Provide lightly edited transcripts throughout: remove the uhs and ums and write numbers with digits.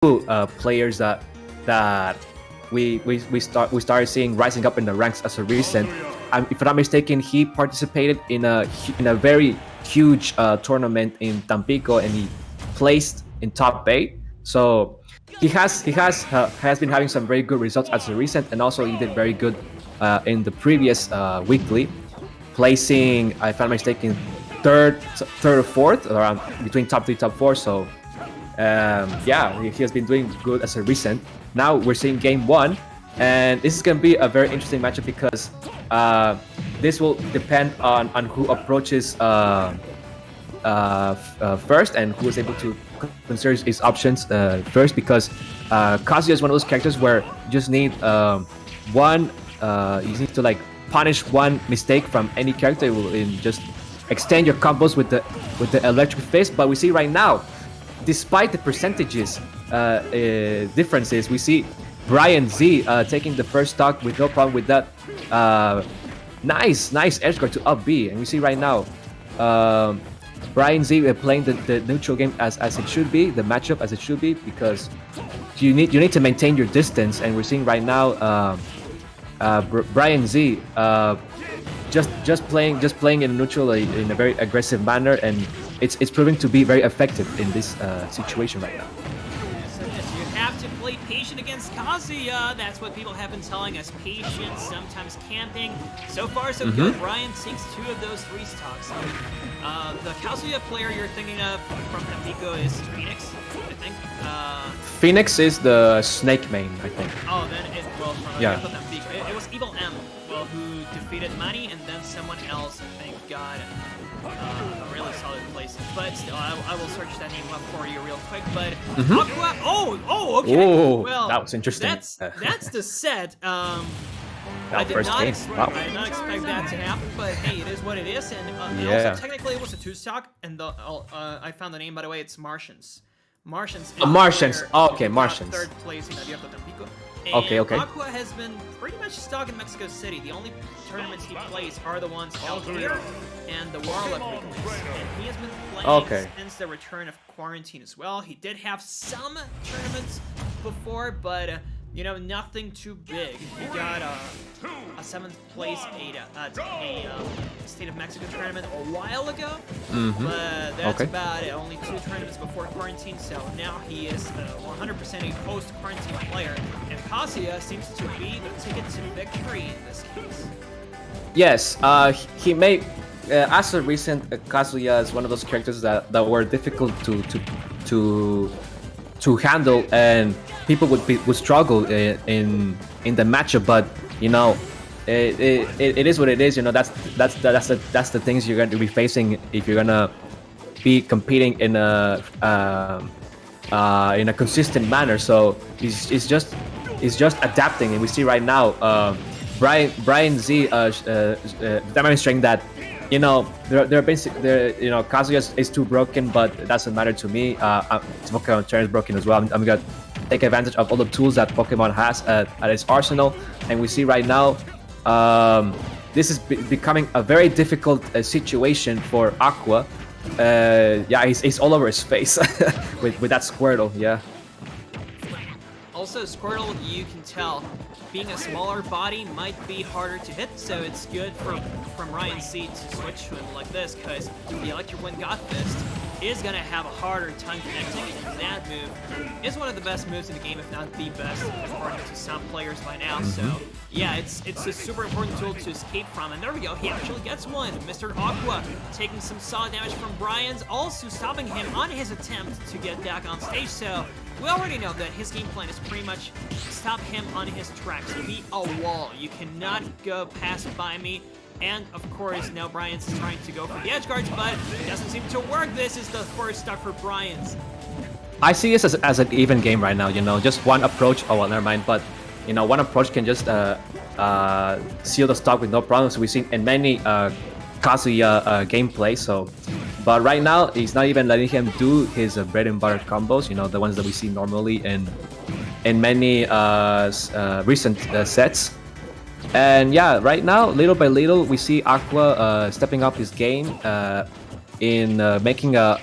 players that we started seeing rising up in the ranks as a recent. If I'm not mistaken, he participated in a very huge tournament in Tampico, and he placed in top 8. So he has been having some very good results as a recent, and also he did very good in the previous weekly, placing, if I'm not mistaken, third or fourth, around between top 3, top 4. So yeah, he has been doing good as a recent. Now we're seeing game 1, and this is going to be a very interesting matchup because this will depend on who approaches first and who is able to consider his options first, because Kazuya is one of those characters where you just need you need to like punish one mistake from any character. It will just extend your combos with the electric fist. But we see right now, despite the percentages differences, we see BryanZ taking the first stock with no problem with that nice edge guard to up B. And we see right now BryanZ playing the neutral game as it should be, the matchup as it should be, because you need to maintain your distance. And we're seeing right now BryanZ just playing in neutral in a very aggressive manner, and it's proving to be very effective in this situation right now. So you have to play patient against Kazuya. That's what people have been telling us. Patience, sometimes camping. So far, so good. Bryan takes 2 of those 3 stocks. The Kazuya player you're thinking of from Tampico is Phoenix, I think. Phoenix is the Snake main, I think. Oh, then from Tampico. It was Evil M, who defeated Manny, and then someone else, I think, got a really solid place. But still, I will search that name up for you real quick. But a.qua, okay. Oh, well, that was interesting. That's the set. I did first not game. I did not expect that to happen, but hey, it is what it is. And also, technically, it was a 2-stock, and I found the name, by the way. It's Martians. Martians. Martians. Oh, okay, Martians. Third place in Abierto Tampico. Okay. a.qua has been pretty much stuck in Mexico City. The only tournaments he plays are the ones out here and the Warlock weeklies. And he has been playing since the return of quarantine as well. He did have some tournaments before, but nothing too big. He got a 7th place at a State of Mexico tournament a while ago, but that's about it. Only 2 tournaments before quarantine, so now he is 100% a post-quarantine player, and Kazuya seems to be the ticket to victory in this case. Yes, he may, as a recent, Kazuya is one of those characters that were difficult to handle, and people would struggle in the matchup. But it is what it is. That's the things you're going to be facing if you're gonna be competing in a consistent manner. So it's just adapting, and we see right now BryanZ demonstrating that they're basically Kazuya is too broken, but it doesn't matter to me. Pokemon turn is broken as well. I'm gonna take advantage of all the tools that Pokemon has at its arsenal, and we see right now this is becoming a very difficult situation for a.qua. He's all over his face with that Squirtle. Yeah. Also, Squirtle, you can tell, being a smaller body might be harder to hit, so it's good from BryanZ to switch to him like this, because the Electric Wind God Fist is going to have a harder time connecting, and that move is one of the best moves in the game, if not the best, according to some players by now. So yeah, it's a super important tool to escape from, and there we go, he actually gets one. Mr. a.qua taking some solid damage from BryanZ, also stopping him on his attempt to get back on stage. So we already know that his game plan is pretty much stop him on his tracks, be a wall. You cannot go pass by me. And of course, now BryanZ is trying to go for the edge guards, but it doesn't seem to work. This is the first stock for BryanZ. I see this as an even game right now. Just one approach. Oh well, never mind. But one approach can just seal the stock with no problems. We've seen in many Kazuya gameplay. So, but right now he's not even letting him do his bread and butter combos. The ones that we see normally in many recent sets. And yeah, right now, little by little, we see a.qua stepping up his game in making a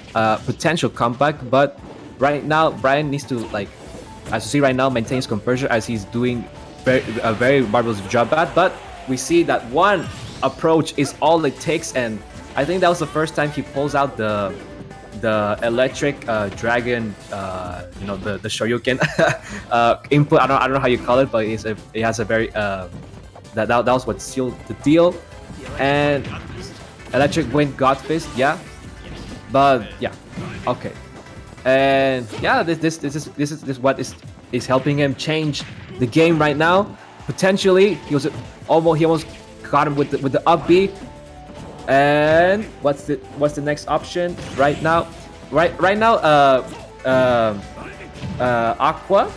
potential comeback. But right now, Bryan needs to as you see right now, maintains composure as he's doing a very marvelous job at. But we see that one approach is all it takes, and I think that was the first time he pulls out the electric dragon, the Shoryuken input. I don't know how you call it, but it has a very that was what sealed the deal. And electric wind god fist, yeah. But yeah, okay. And yeah, this is what is helping him change the game right now. Potentially, he almost got him with the up B. And what's the next option right now? Right now, a.qua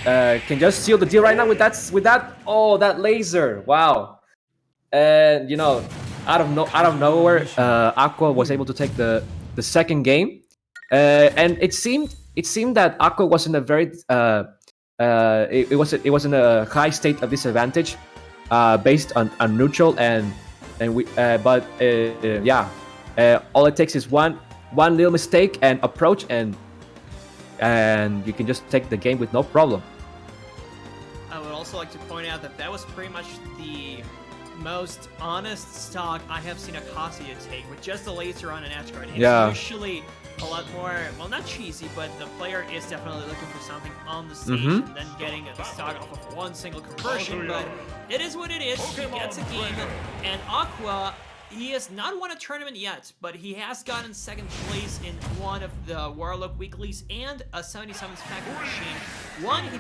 can just seal the deal right now with that. Oh, that laser! Wow. And out of nowhere, a.qua was able to take the second game, and it seemed that a.qua was in a very it was in a high state of disadvantage, based on neutral and we all it takes is one little mistake and approach, and you can just take the game with no problem. I would also like to point out that was pretty much the most honest stock I have seen a Kazuya take, with just a laser on an edge guard. It's usually a lot more, well, not cheesy, but the player is definitely looking for something on the stage and then getting a stock off of one single conversion, but it is what it is. He gets a game, and a.qua, he has not won a tournament yet, but he has gotten second place in one of the Warlock Weeklies and a 77's Factor Machine. One he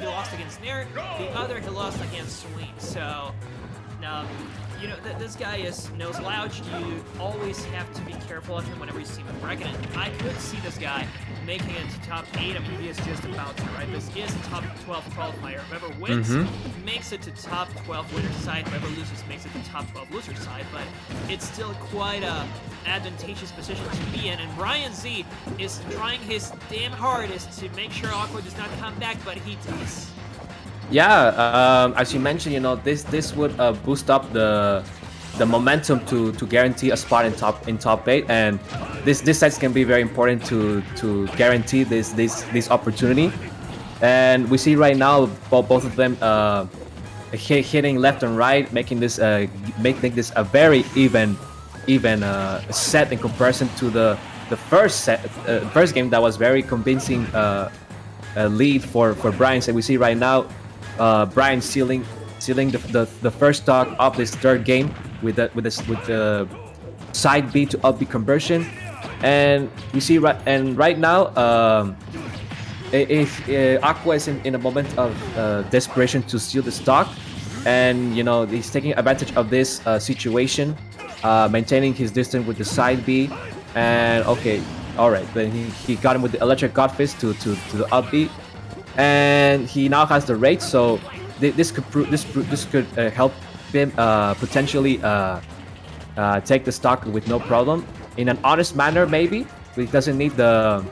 lost against Nair, the other he lost against Swain. So, this guy knows Louch. You always have to be careful of him whenever you see him in bracket. And I could see this guy making it to top 8. I mean, he is just about to, right? This is a top 12 qualifier. Whoever wins makes it to top 12 winner side. Whoever loses makes it to top 12 loser side. But it's still quite a advantageous position to be in. And BryanZ is trying his damn hardest to make sure a.qua does not come back, but he does. Yeah, as you mentioned, this would boost up the momentum to guarantee a spot in top 8, and this sets can be very important to guarantee this opportunity. And we see right now both of them hitting left and right, making this a very even set in comparison to the first game that was very convincing lead for BryanZ. And we see right now Bryan sealing the first stock of this third game with the side B to up B conversion. And we see right now a.qua is in a moment of desperation to steal the stock, and he's taking advantage of this situation, maintaining his distance with the side B. And okay, all right, then he got him with the electric god fist to the up B, and he now has the rate. So this could help him potentially take the stock with no problem in an honest manner. Maybe he doesn't need the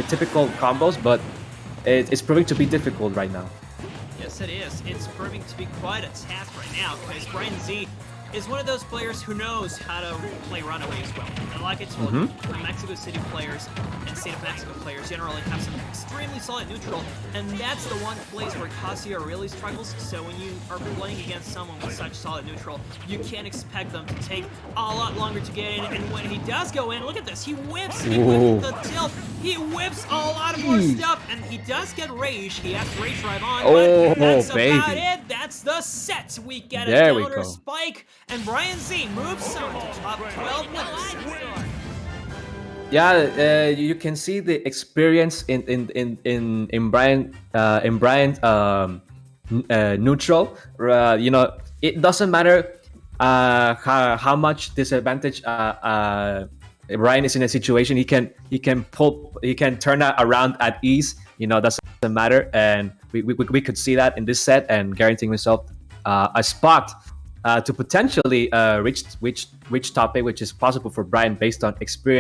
typical combos, but it's proving to be difficult right now. Yes, it is. It's proving to be quite a task right now, because BryanZ is one of those players who knows how to play runaway as well. And like I told you, Mexico City players and State of Mexico players generally have some extremely solid neutral, and that's the one place where Kazuya really struggles. So when you are playing against someone with such solid neutral, you can't expect them to take a lot longer to get in. And when he does go in, look at this, he whips the tilt, he whips a lot more stuff, and he does get rage. He has rage drive on, but that's about it. That's the set. We get a counter spike, and BryanZ moves on to top 12 winners. Yeah, you can see the experience in Bryan neutral. It doesn't matter how much disadvantage Bryan is in a situation. He can turn that around at ease. Doesn't matter, and we could see that in this set, and guaranteeing himself a spot to potentially reach top 8, which is possible for Bryan based on experience.